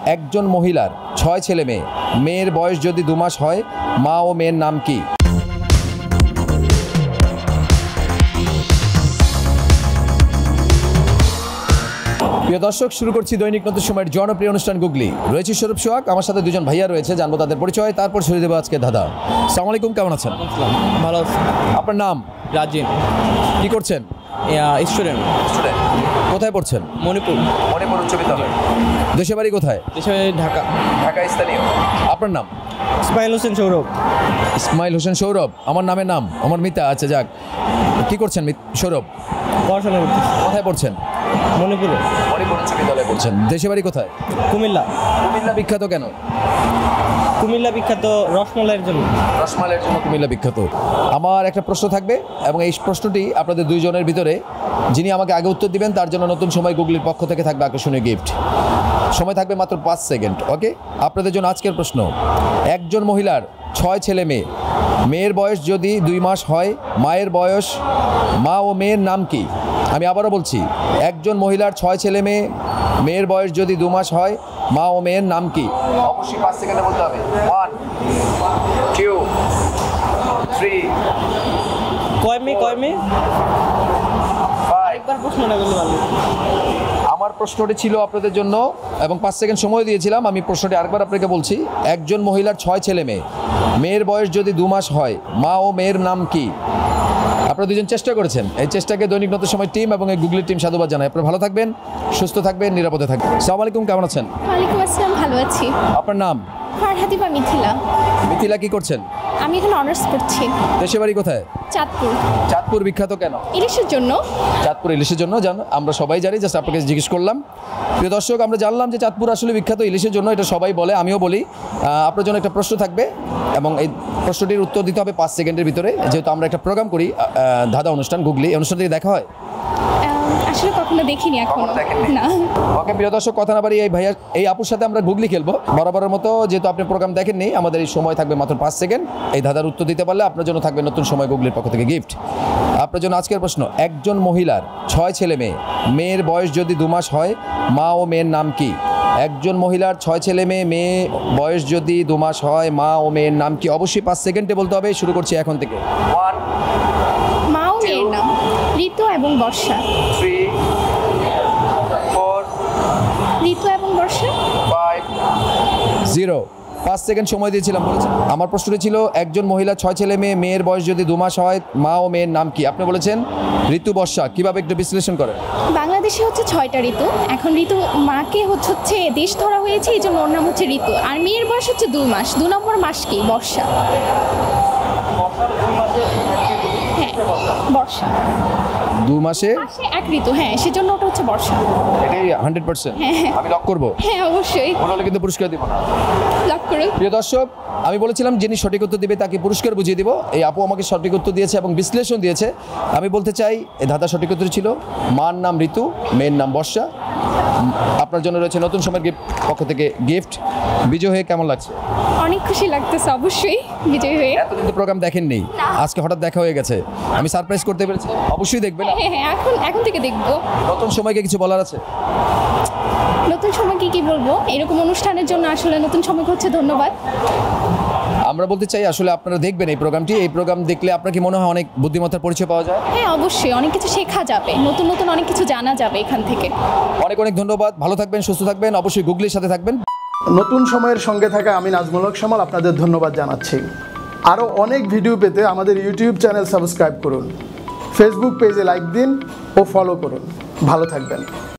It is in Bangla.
একজন মহিলার 6 ছেলে মেয়ে, মেয়ের বয়স যদি 2 মাস হয়, মা ও মেয়ের নাম কি? প্রিয় দর্শক, শুরু করছি দৈনিক নতুন সময়ের জনপ্রিয় অনুষ্ঠান গুগলি। রয়েছে স্বরূপ সোহাগ, আমার সাথে দুজন ভাইয়া রয়েছে, জানবো তাদের পরিচয়, তারপর শুরু দেবো আজকে ধাঁধা। আসসালামু আলাইকুম, কেমন আছেন? ভালো আছি। আপনার নাম? রাজিন। কি করছেন? স্টুডেন্ট। কোথায় পড়ছেন? মণিপুর। মণিপুর উচ্চ বিদ্যালয়। দেশের বাড়ি কোথায়? দেশে ঢাকা। ঢাকা স্থানীয়। আপনার নাম? ইসমাইল হোসেন সৌরভ। ইসমাইল হোসেন সৌরভ, আমার নামের নাম, আমার মিতা। আচ্ছা যাক, কি করছেন সৌরভ? পড়াশোনা করতেছি। কোথায় পড়ছেন? মণিপুরে। মণিপুর উচ্চ বিদ্যালয়ে পড়ছেন। দেশের বাড়ি কোথায়? কুমিল্লা। কুমিল্লা বিখ্যাত কেন? কুমিল্লা বিখ্যাত রসমালাইয়ের জন্য। রসমালাইয়ের জন্য কুমিল্লা বিখ্যাত। আমার একটা প্রশ্ন থাকবে এবং এই প্রশ্নটি আপনাদের দুইজনের ভিতরে যিনি আমাকে আগে উত্তর দিবেন তার জন্য নতুন সময় গুগলির পক্ষ থেকে থাকবে আকর্ষণীয় গিফট। সময় থাকবে মাত্র 5 সেকেন্ড। ওকে, আপনাদের জন্য আজকের প্রশ্ন। একজন মহিলার 6 ছেলে মেয়ে, মেয়ের বয়স যদি 2 মাস হয়, মায়ের বয়স, মা ও মেয়ের নাম কি? আমি আবারও বলছি, একজন মহিলার 6 ছেলে মেয়ে, মেয়ের বয়স যদি 2 মাস হয়, মা ও মেয়ের নাম কি? অবশ্যই 5 সেকেন্ডে বলতে হবে। 1 2 3 কয় মেয়ে? একবার প্রশ্নটা বলতে পারবেন? আমার প্রশ্নটি ছিল আপনাদের জন্য এবং 5 সেকেন্ড সময় দিয়েছিলাম। আমি প্রশ্নটি আরেকবার আপনাকে বলছি। একজন মহিলার 6 ছেলে মেয়ে, মেয়ের বয়স যদি 2 মাস হয়, মা ও মেয়ের নাম কি? আপনারা দুজন চেষ্টা করেছেন, এই চেষ্টাকে দৈনিক নতুন সময় টিম এবং এই গুগলির টিম সাধুবাদ জানায়। আপনারা ভালো থাকবেন, সুস্থ থাকবেন, নিরাপদে থাকবেন। আসসালামু আলাইকুম, কেমন আছেন? ওয়ালাইকুম আসসালাম, ভালো আছি। আপনার নাম? ফারহাদিবা মিথিলা। মিথিলা, কি করছেন? আমি এখন অনার্স করছি। দেশের বাড়ি কোথায়? চাঁদপুর। চাঁদপুর বিখ্যাত কেন? ইলিশের জন্য। চাঁদপুর ইলিশের জন্য আমরা সবাই জানি, জাস্ট আপনাকে জিজ্ঞেস করলাম। প্রিয় দর্শক, আমরা জানলাম যে চাঁদপুর আসলে বিখ্যাত ইলিশের জন্য, এটা সবাই বলে, আমিও বলি। আপনার জন্য একটা প্রশ্ন থাকবে এবং এই প্রশ্নটির উত্তর দিতে হবে 5 সেকেন্ডের ভিতরে। যেহেতু আমরা একটা প্রোগ্রাম করি, ধাঁধা অনুষ্ঠান গুগলি, এই অনুষ্ঠান থেকে দেখা হয়? আসলে কখনো দেখিনি এখনো না। ওকে প্রিয় দর্শক, কথা না বাড়ি এই আপুর সাথে আমরা গুগলি খেলবো বরাবরের মতো। যেহেতু আপনি প্রোগ্রাম দেখেননি, আমাদের এই সময় থাকবে মাত্র 5 সেকেন্ড। এই ধাঁধার উত্তর দিতে পারলে আপনার জন্য থাকবে নতুন সময় গুগলির পক্ষ থেকে গিফট। আপনার জন্য আজকের প্রশ্ন। একজন মহিলার 6 ছেলে মেয়ে, মেয়ের বয়স যদি 2 মাস হয়, মা ও মেয়ের নাম কি? একজন মহিলার 6 ছেলে মেয়ে, মেয়ে বয়স যদি 2 মাস হয়, মা ও মেয়ের নাম কি? অবশ্যই 5 সেকেন্ডে বলতে হবে। শুরু করছি এখন থেকে। 1 মা ও মেয়ের নাম ঋতু এবং বর্ষা। 3 4 ঋতু এবং বর্ষা। 5 0 5 সেকেন্ড সময় দিয়েছিলাম, বলেছেন। আমার প্রশ্নটি ছিল, একজন মহিলা 6 ছেলে মেয়ে, মেয়ের বয়স যদি 2 মাস হয়, মা ও মেয়ের নাম কি? আপনি বলেছেন ঋতু, বর্ষা। কিভাবে একটু বিশ্লেষণ করেন? বাংলাদেশে হচ্ছে 6টা ঋতু। এখন ঋতু মাকে হচ্ছে দেশ ধরা হয়েছে, এই জন্য ওর নাম হচ্ছে ঋতু। আর মেয়ের বয়স হচ্ছে 2 মাস। 2 নম্বর মাস কি? বর্ষা। হ্যাঁ, বর্ষা। 2 মাসে এক ঋতু, হ্যাঁ, সেজন্য ওটা হচ্ছে বর্ষা। এটাই 100%। আমি লক করবো? হ্যাঁ, অবশ্যই বললে কিন্তু পুরস্কার দিব না। লক করুন। প্রিয় দর্শক, আমি বলেছিলাম যিনি সঠিক উত্তর দিবে তাকে পুরস্কার বুঝিয়ে দিব। এই আপু আমাকে সঠিক উত্তর দিয়েছে এবং বিশ্লেষণ দিয়েছে। আমি বলতে চাই, এই ধাঁধার সঠিক উত্তর ছিল মার নাম ঋতু, মেয়ের নাম বর্ষা। আপনার জন্য রয়েছে নতুন সময়ের পক্ষ থেকে গিফট। বিজয় হয়ে কেমন লাগছে? অনেক খুশি লাগতেছে, অবশ্যই বিজয় হয়ে। এতদিন তো প্রোগ্রাম দেখেননি, আজকে হঠাৎ দেখা হয়ে গেছে। আমি সারপ্রাইজ করতে পেরেছি, অবশ্যই দেখবেন। হ্যাঁ, এখন থেকে দেখবো। নতুন সময়কে কিছু বলার আছে? নতুন সময়কে কি বলবো, এরকম অনুষ্ঠানের জন্য আসলে নতুন সময়কে হচ্ছে ধন্যবাদ। আমরা বলতে চাই, আসলে আপনারা দেখবেন এই প্রোগ্রামটি। এই প্রোগ্রাম দেখলে আপনার কি মনে হয় অনেক বুদ্ধিমত্তার পরিচয় পাওয়া যায়? হ্যাঁ, অবশ্যই অনেক কিছু শেখা যাবে, নতুন নতুন অনেক কিছু জানা যাবে এখান থেকে। অনেক অনেক ধন্যবাদ। ভালো থাকবেন, সুস্থ থাকবেন, অবশ্যই গুগলির সাথে থাকবেন। নতুন সময়ের সঙ্গে থাকা আমি নাজমুল হক শামল আপনাদের ধন্যবাদ জানাচ্ছি। আরও অনেক ভিডিও পেতে আমাদের ইউটিউব চ্যানেল সাবস্ক্রাইব করুন, ফেসবুক পেজে লাইক দিন ও ফলো করুন। ভালো থাকবেন।